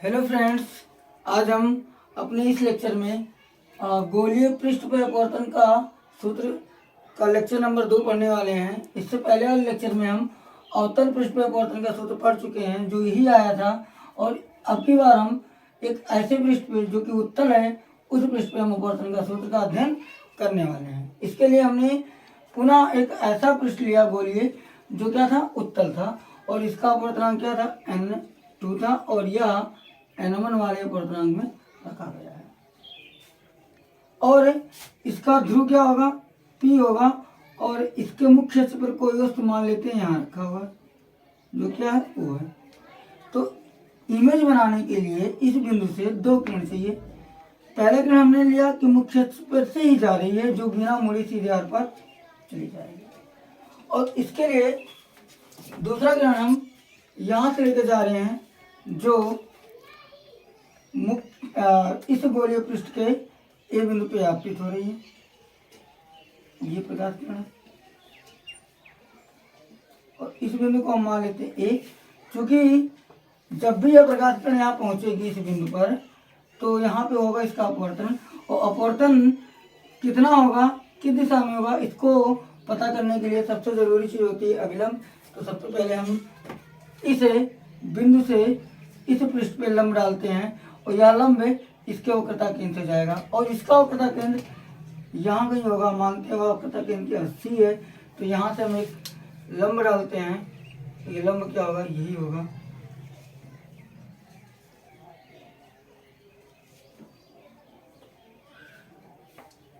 Hello friends, आज हम अपने इस लेक्चर में गोलीय पृष्ठ पर अपवर्तन का सूत्र का लेक्चर नंबर 2 पढ़ने वाले हैं। इससे पहले वाले लेक्चर में हम अवतल पृष्ठ पर अपवर्तन का सूत्र पढ़ चुके हैं जो यही आया था, और अब की बार हम एक ऐसे पृष्ठ पर जो कि उत्तल है उस पृष्ठ पर हम अपवर्तन का सूत्र का अध्ययन करने वाले हैं। इसके लिए हमने पुनः एक ऐसा पृष्ठ लिया गोलीय जो क्या था, उत्तल था, और इसका अपवर्तनांक क्या था, N2 था, और यह N1 वाले अपवर्तनांक में रखा गया है। और इसका ध्रुव क्या होगा, P होगा, और इसके मुख्य अक्ष पर कोई वस्तु मान लेते हैं यहाँ रखा हुआ जो क्या है, वो है। तो इमेज बनाने के लिए इस बिंदु से दो किरण चाहिए। पहले किरण हमने लिया कि मुख्य अक्ष पर से ही जा रही है, जो बिना मुड़ी सीधे आर पर चली जाएगी, और इसके लिए दूसरा किरण हम यहाँ से लेकर जा रहे हैं जो इस गोलीय पृष्ठ के ए बिंदु पे आपतित हो रही है। ये प्रकाश किरण है, और इस बिंदु को हम मान लेते हैं ए। क्योंकि जब भी यह प्रकाश किरण यहाँ पहुंचेगी इस बिंदु पर, तो यहाँ पे होगा इसका अपवर्तन, और अपवर्तन कितना होगा, किस दिशा में होगा, इसको पता करने के लिए सबसे जरूरी चीज होती है अभिलंब। तो सबसे पहले हम इस बिंदु से इस पृष्ठ पे लंब डालते हैं, और यह लंब इसके वक्रता केंद्र से जाएगा, और इसका वक्रता केंद्र यहाँ कहीं होगा। मानते हैं वक्रता केंद्र की 80 है, तो यहाँ से हम एक लंब डालते हैं। ये लंब क्या होगा, यही होगा।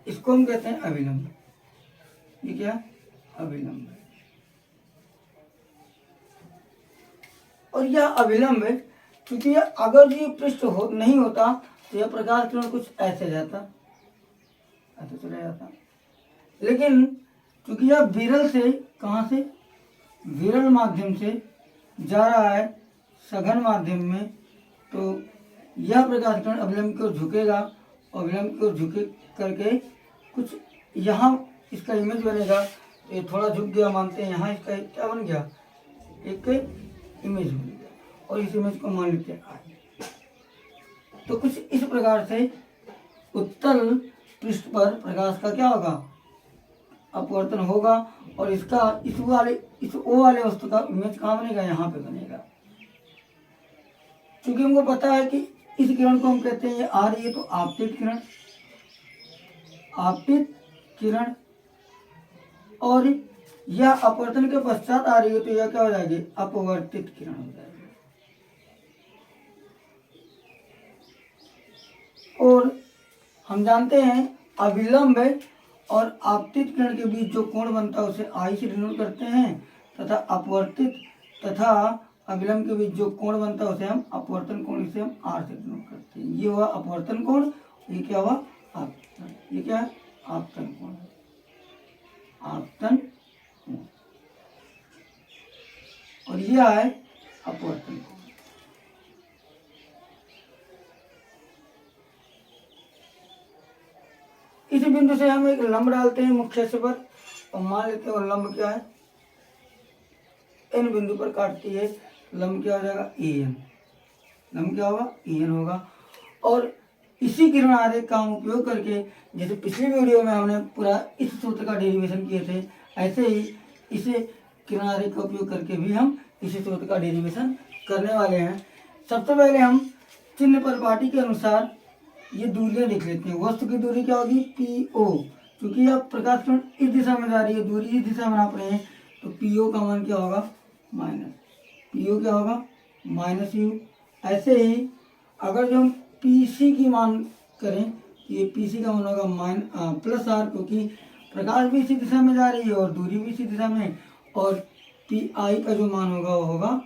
इसको हम कहते हैं अभिलंब। ये क्या, अभिलंब है। और यह अभिलंब है, क्योंकि अगर ये पृष्ठ नहीं होता तो यह प्रकाश किरण कुछ ऐसे जाता, ऐसे चला जाता। लेकिन क्योंकि यह विरल से, कहाँ से, विरल माध्यम से जा रहा है सघन माध्यम में, तो यह प्रकाश किरण अभिलंब की ओर झुकेगा, और अभिलंब की ओर झुके करके कुछ यहाँ इसका इमेज बनेगा। ये थोड़ा झुक गया, मानते हैं यहाँ इसका क्या बन गया, एक इमेज बन गया, और इस इमेज को मान लेते हैं आई। तो कुछ इस प्रकार से उत्तल पृष्ठ पर प्रकाश का क्या होगा, अपवर्तन होगा, और इसका इस ओ वाले वस्तु का इमेज कहाँ बनेगा, यहाँ पे बनेगा। क्योंकि हमको पता है कि इस किरण को हम कहते हैं ये आ रही है, तो आपतित किरण, आपतित किरण, और यह अपवर्तन के पश्चात आ रही है, तो यह क्या हो जाएगी, अपवर्तित किरण हो जाएगी। और हम जानते हैं अभिलंब और आपतित किरण के बीच जो कोण बनता है उसे आई से डिनोट करते हैं, तथा अपवर्तित तथा अभिलंब के बीच जो कोण बनता है उसे हम अपवर्तन कोण, इसे हम आर से डिनोट करते हैं। ये हुआ अपवर्तन कोण, ये क्या हुआ, आपतन। ये क्या है, आपतन कोण, आपतन कोण, और यह है अपवर्तन कोण। इस बिंदु से हम एक लंब डालते हैं मुख्य अक्ष पर, और मान लेते हैं लंब क्या है, एन बिंदु पर काटती है। लंब क्या हो जाएगा, एन। लंब क्या होगा, एन होगा। और इसी किरण आरेख का हम उपयोग करके, जैसे पिछली वीडियो में हमने पूरा इस सूत्र का डेरिवेशन किए थे, ऐसे ही इसे किरण आरेख का उपयोग करके भी हम इसी सूत्र का डेरिवेशन करने वाले हैं। सबसे पहले हम चिन्ह परिपाटी के अनुसार ये दूरियां लिख लेते हैं। वस्तु की दूरी क्या होगी, PO। क्योंकि अब प्रकाश किरण इस दिशा में जा रही है, दूरी इस दिशा में नाप रहे हैं, तो PO का मान क्या होगा, माइनस, PO क्या होगा, माइनस U। ऐसे ही अगर जो हम PC की मान करें, ये PC का मान होगा प्लस R, क्योंकि प्रकाश भी इसी दिशा में जा रही है और दूरी भी इसी दिशा में, और PI का जो मान होगा वो होगा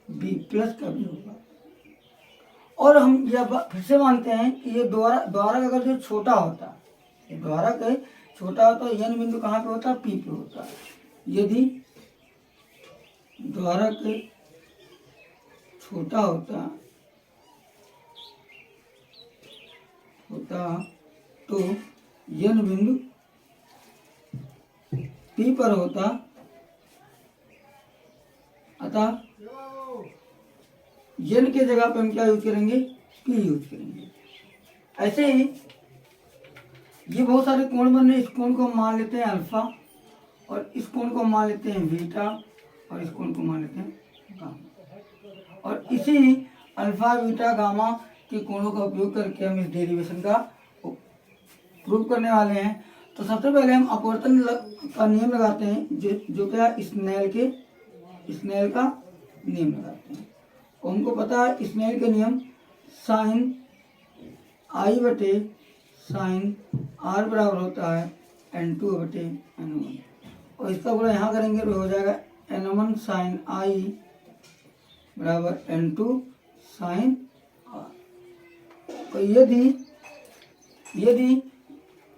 B प्लस का भी होगा। और हम यह फिर से मानते हैं कि ये द्वारक अगर जो छोटा होता है, द्वारक है छोटा होता है, यन बिंदु कहाँ पे होता है, P पे होता है। यदि द्वारक छोटा होता तो यन बिंदु P पर होता, अतः एन के जगह पे हम क्या यूज करेंगे, पी यूज करेंगे। ऐसे ही ये बहुत सारे कोण बन रहे हैं, इस कोण को हम मान लेते हैं अल्फा, और इस कोण को मान लेते हैं बीटा, और इस कोण को मान लेते हैं गामा। और इसी अल्फा बीटा गामा के कोणों का उपयोग करके हम इस डेरिवेशन का प्रूव करने वाले हैं। तो सबसे पहले हम अपवर्तन का नियम लगाते हैं, जो क्या स्नेल का नियम लगाते हैं। और हमको पता है स्नेल का नियम साइन आई बटे साइन आर बराबर होता है N2 बटे N1, और इसका पूरा यहाँ करेंगे तो हो जाएगा N1 साइन आई बराबर N2 साइन आर। तो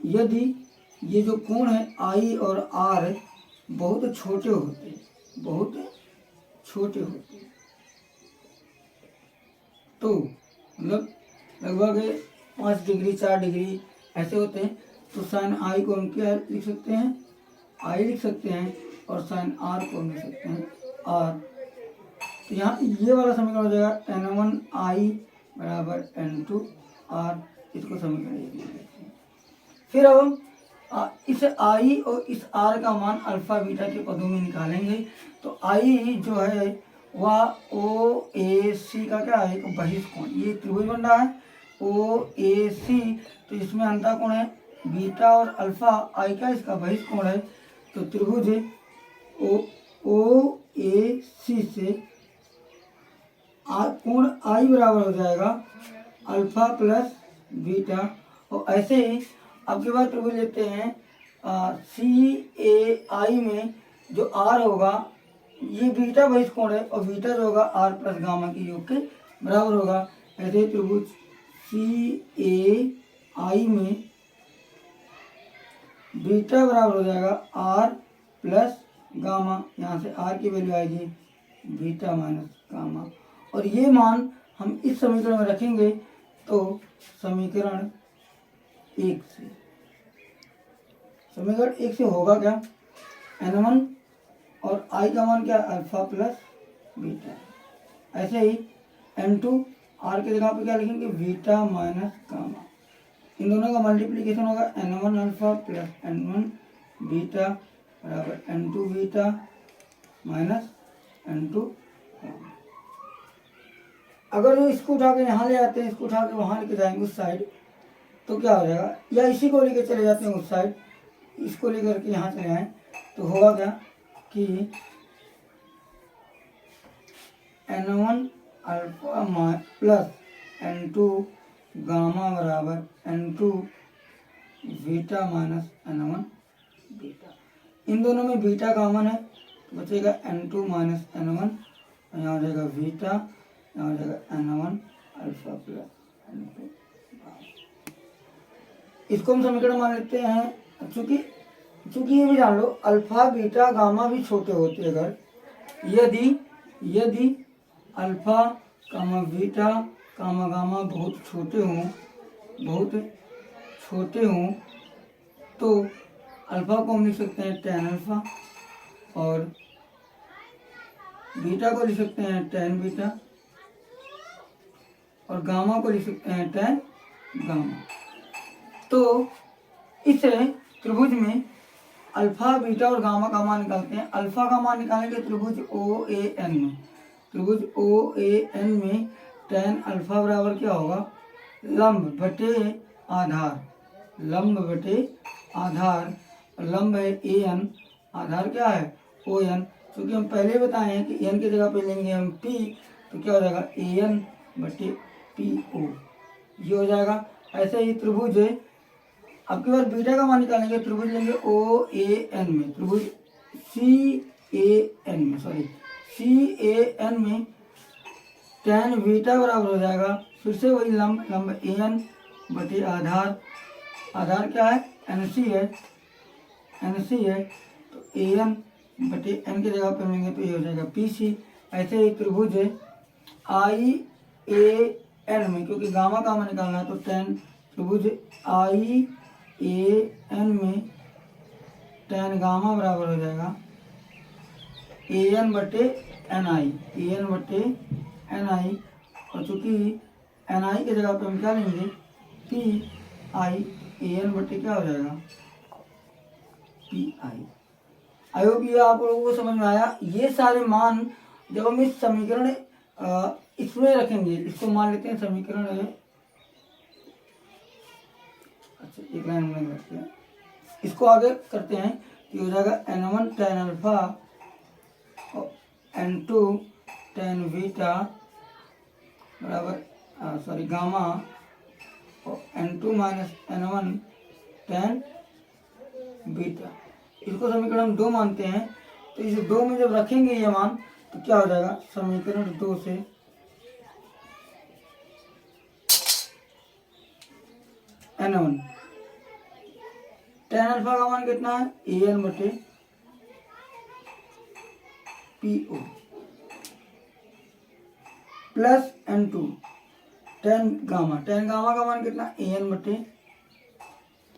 यदि ये जो कोण है आई और आर बहुत छोटे होते तो मतलब लगभग 5 डिग्री 4 डिग्री ऐसे होते हैं, तो साइन आई को हम क्या लिख सकते हैं, आई लिख सकते हैं, और साइन आर को हम लिख सकते हैं आर। तो यहाँ ये वाला समीकरण हो जाएगा N1 आई बराबर N2 आर, इसको समीकरण ये लिख सकते हैं। फिर अब हम इस आई और इस आर का मान अल्फा बीटा के पदों में निकालेंगे। तो आई जो है वह ओ ए सी का क्या है, एक बहिष्कोण, ये त्रिभुज बन रहा है ओ ए सी, तो इसमें अंतःकोण है बीटा और अल्फा, आई का इसका बहिष्कोण है। तो त्रिभुज ओ ए सी से कोण आई बराबर हो जाएगा अल्फा प्लस बीटा। और ऐसे ही अब के बाद त्रिभुज लेते हैं सी ए आई में जो आर होगा ये बीटा बहिष्कोण है, और बीटा जो होगा आर प्लस गामा के योग के बराबर होगा। ऐसे ही त्रिभुज सी ए आई में बीटा बराबर हो जाएगा आर प्लस गामा, यहाँ से आर की वैल्यू आएगी बीटा माइनस गामा, और ये मान हम इस समीकरण में रखेंगे। तो समीकरण 1 से होगा क्या, N1 और I का मान क्या, अल्फा प्लस बीटा। ऐसे ही N2 R के जगह पे क्या लिखेंगे, बीटा माइनस गामा। इन दोनों का मल्टीप्लिकेशन होगा N1 alpha plus N1 beta बराबर N2 beta minus N2 gamma. अगर इसको उठा के यहाँ ले आते हैं, इसको उठा के वहाँ लेके जाएंगे उस साइड, तो क्या हो जाएगा, या इसी को लेके चले जाते हैं उस साइड, इसको लेकर के यहाँ चले आए, तो होगा क्या कि N1 alpha plus N2 gamma बराबर N2 beta minus N1 beta. इन दोनों में बीटा कॉमन है, तो बचेगा N2 माइनस N1, यहाँ हो जाएगा बीटा, यहाँ हो जाएगा N1 अल्फा प्लस N2। इसको हम समीकरण मान लेते हैं, चूंकि ये भी जान लो अल्फा बीटा गामा भी छोटे होते हैं। अगर यदि अल्फा कामा बीटा कामा गामा बहुत छोटे हों तो अल्फा को हम लिख सकते हैं tan अल्फा, और बीटा को लिख सकते हैं tan बीटा, और गामा को लिख सकते हैं tan गामा। तो इस त्रिभुज में अल्फा बीटा और गामा का मान निकालते हैं। अल्फा का मान निकालेंगे त्रिभुज ओ ए एन में। त्रिभुज ओ ए एन में tan अल्फा बराबर क्या होगा, लंब बटे आधार, लंब बटे आधार, लंब है ए एन, आधार क्या है ओ एन। क्योंकि हम पहले बताए हैं कि एन की जगह पे लेंगे हम पी, तो क्या हो जाएगा ए एन बटे पी ओ, ये हो जाएगा। ऐसे ही त्रिभुज अब की बार बीटा का मान निकालेंगे, त्रिभुज लेंगे ओ ए एन में, त्रिभुज सी ए एन में tan बीटा बराबर हो जाएगा फिर से वही लंब ए एन बटे आधार, आधार क्या है एन सी है, तो ए एन बटे एन की जगह पे लेंगे तो ये हो जाएगा पी सी। ऐसे ही त्रिभुज आई ए एन में, क्योंकि गामा का मान निकालना है, तो tan त्रिभुज आई ए एन में tan गामा बराबर हो जाएगा ए एन बटे एन आई, ए एन बटे एन आई, और चूँकि एन आई की जगह पे हम क्या लेंगे, पी आई ए एन बटे क्या हो जाएगा, पी आई। आई होप ये आप लोगों को समझ में आया। ये सारे मान जब हम इस समीकरण इसमें रखेंगे, इसको मान लेते हैं समीकरण अच्छा एक लाइन में रखते हैं, इसको आगे करते हैं, ये हो जाएगा n1 tan अल्फा और n2 tan बीटा बराबर सॉरी गामा और n2 minus n1 tan beta. इसको समीकरण हम 2 मानते हैं, तो इस 2 में जब रखेंगे ये मान तो क्या हो जाएगा, समीकरण 2 से n1 tan अल्फा का मान कितना है, ए एन बटे P O plus n2 tan gamma का मान कितना, ए एन बटे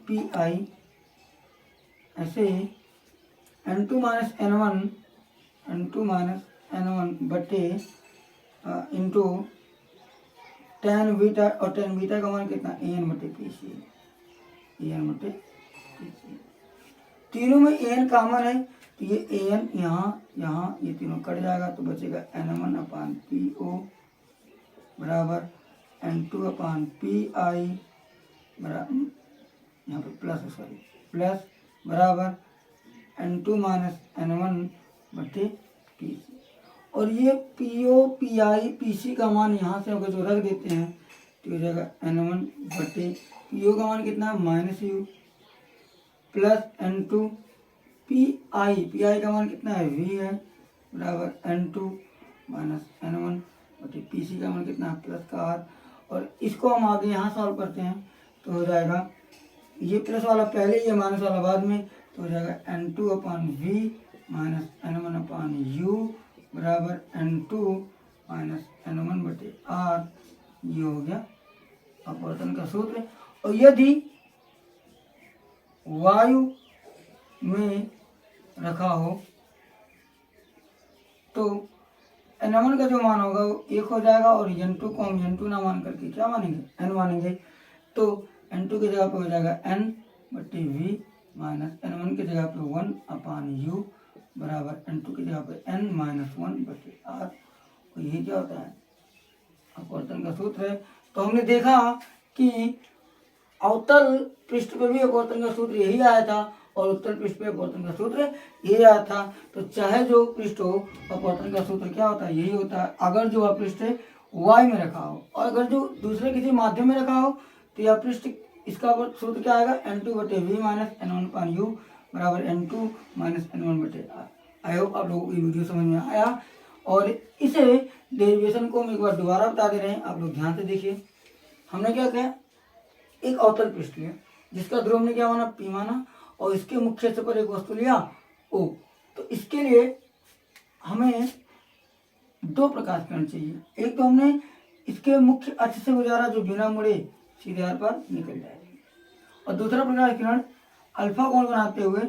पी आई, ऐसे ही n2 माइनस n1 बटे इंटू tan बीटा, और tan बीटा का मान कितना, ए एन बटे पी सी, ए एन बटे पी सी। तीनों में ए एन कॉमन है, तो ये ए एन यहाँ ये तीनों कट जाएगा, तो बचेगा n1 अपान पी ओ बराबर n2 अपान पी आई बराबर, यहाँ पे प्लस बराबर n2 माइनस n1 बटे पी सी। और ये P O P I P C का मान यहाँ से अगर जो रख देते हैं तो हो जाएगा n1 बटे पी ओ का मान कितना है, minus you plus n2 P I का मान कितना है, वी है बराबर n2 माइनस n1 बटे पी सी का मान कितना है, प्लस का आर। और इसको हम आगे यहाँ सॉल्व करते हैं तो हो जाएगा, ये प्लस वाला पहले, ये माइनस वाला बाद में, तो हो जाएगा n2 upon V minus n1 upon U बराबर n2 माइनस n1 बटे आर। ये हो गया अपवर्तन का सूत्र। और यदि वायु में रखा हो तो n1 का जो मान होगा वो 1 हो जाएगा, और n2 को हम n2 ना मान करके क्या मानेंगे, n मानेंगे, तो n2 की जगह पे हो जाएगा n बटे वी माइनस n1 की जगह पे 1 अपान यू बराबर n2 की जगह पे n माइनस 1 बटे आर। तो ये क्या होता है, अपवर्तन का सूत्र है। तो हमने देखा कि अवतल पृष्ठ पे भी अपवर्तन का सूत्र यही आया था और उत्तल पृष्ठ पे अपवर्तन का सूत्र यही आया था। तो चाहे जो पृष्ठ हो, अपवर्तन का सूत्र क्या होता है, यही होता है। अगर जो पृष्ठ y में रखा हो और अगर जो दूसरे किसी माध्यम में रखा हो तो यह पृष्ठ, इसका सूत्र क्या आएगा, n2 बटे we minus n1 upon U बराबर n2 माइनस n1 बटे आर। आई होप आप लोगों को ये वीडियो समझ में आया। और इसे डेरिवेशन को हम एक बार दोबारा बता दे रहे हैं, आप लोग ध्यान से देखिए। हमने क्या किया, एक अवतल पृष्ठ लिया जिसका ध्रुव ने क्या माना, पी माना, और इसके मुख्य अक्ष पर एक वस्तु लिया ओ। तो इसके लिए हमें 2 प्रकाश किरण चाहिए। एक तो हमने इसके मुख्य अक्ष से गुजारा जो बिना मुड़े सीधे आर पर निकल जाएगी, और दूसरा प्रकाश किरण अल्फा कोण बनाते हुए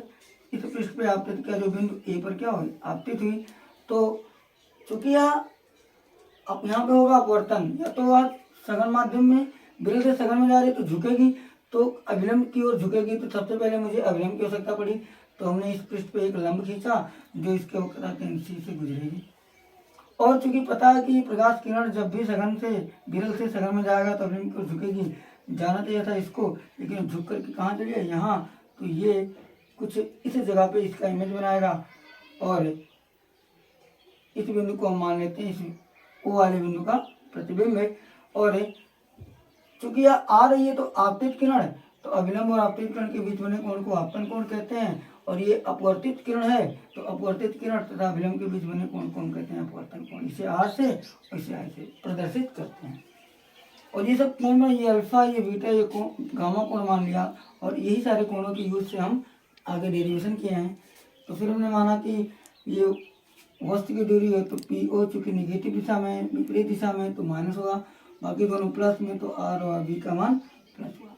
इस पृष्ठ पे आपतित किया, जो बिंदु ए पर क्या हुई, आपतित हुई। तो चूंकि अब यहाँ पे होगा अपवर्तन, या तो वह सघन माध्यम में विरल से सघन में जा रही तो झुकेगी, तो अभिलंब की ओर झुकेगी। तो सबसे पहले मुझे अभिलंब की आवश्यकता पड़ी, तो हमने इस पृष्ठ पे एक लंब खींचा जो इसके वक्रता केंद्र सी से गुजरेगी। और चूंकि पता है कि प्रकाश किरण जब भी सघन से विरल से सघन में जाएगा तो अभिलंब की ओर झुकेगी। जाना चाहिए था इसको, लेकिन झुक करके कहाँ चली है, यहाँ। तो ये कुछ इस जगह पे इसका इमेज बनाएगा, और इस बिंदु को हम मान लेते हैं इस ओ वाले बिंदु का प्रतिबिंब है। और चूंकि यह आ रही है तो आपतित किरण, तो अभिलंब और आपतित किरण के बीच बने कोण को आपतन कोण कहते हैं। और ये अपवर्तित किरण है, तो अपवर्तित किरण तथा अभिलंब के बीच बने कोण को हम कहते हैं अपवर्तन कोण। इसे आर से और इसे आई से प्रदर्शित करते हैं। और ये सब कोण में ये अल्फा, ये बीटा, ये गामा कोण मान लिया, और यही सारे कोणों के यूज से हम आगे डेरिवेशन किए हैं। तो फिर हमने माना कि ये वस्तु की दूरी है तो पी ओ चूँकि निगेटिव दिशा में, विपरीत दिशा में, तो माइनस होगा, बाकी दोनों प्लस में, तो आर और बी का मान प्लस हुआ।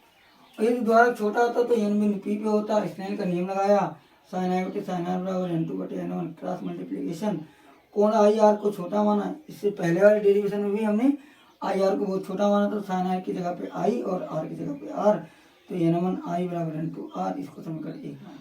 और यदि द्वारक छोटा होता तो एन बिंदु पी पे होता। स्नेल का नियम लगाया, साइन आई बटे साइन आर बराबर n2 बटे n1 क्रॉस मल्टीप्लीकेशन, कोण आई आर को छोटा माना है। इससे पहले वाले डेरिवेशन में भी हमने आई आर को बहुत छोटा माना, तो साइन आर की जगह पे आई और आर की जगह पे आर, तो n1 आई बराबर n2 r, इसको समीकरण 1 माना।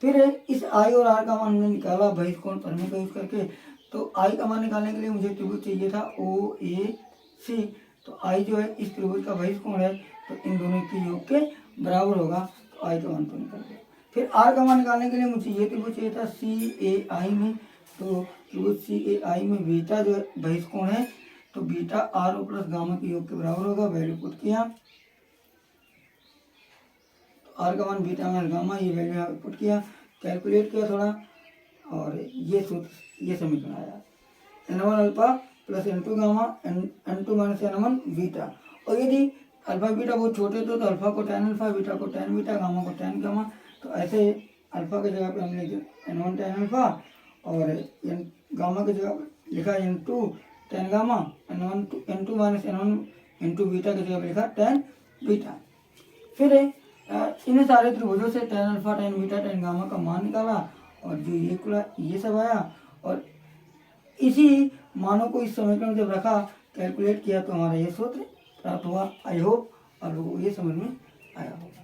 फिर इस आई और आर का मान हमने निकाला बहिष्कोण प्रमेय का यूज करके। तो आई का मान निकालने के लिए मुझे त्रिभुज चाहिए था ओ ए सी, तो आई जो है इस त्रिभुज का बहिष्कोण है, तो इन दोनों के योग के बराबर होगा, तो आई का मान तो निकल गया। फिर आर का मान निकालने के लिए मुझे ये त्रिभुज चाहिए था सी ए आई में, तो त्रिभुज सी ए आई में बीटा जो है बहिष्कोण है, तो beta R O plus gamma के योग के बराबर होगा। वैल्यू पुट किया, तो आर का मान बीटा माइनस गामा, ये वैल्यू यहाँ पे पुट किया, कैलकुलेट किया थोड़ा, और ये सूत्र ये समीकरण आया n1 alpha plus n2 gamma n2 minus n1 beta. और यदि अल्फा बीटा बहुत छोटे तो अल्फा को tan अल्फा, बीटा को tan बीटा, गामा को tan गामा, तो ऐसे अल्फा की जगह पे हमने n1 tan अल्फा और गामा की जगह लिखा n2 tan gamma, n2 minus n1 into beta की जगह पे लिखा tan बीटा। फिर इन सारे त्रिभुजों से tan alpha tan beta tan gamma का मान निकाला, और जो ये खुला ये सब आया, और इसी मानों को इस समीकरण जब रखा, कैलकुलेट किया, तो हमारा ये सूत्र प्राप्त हुआ। आई होप आप लोगों को ये समझ में आया होगा।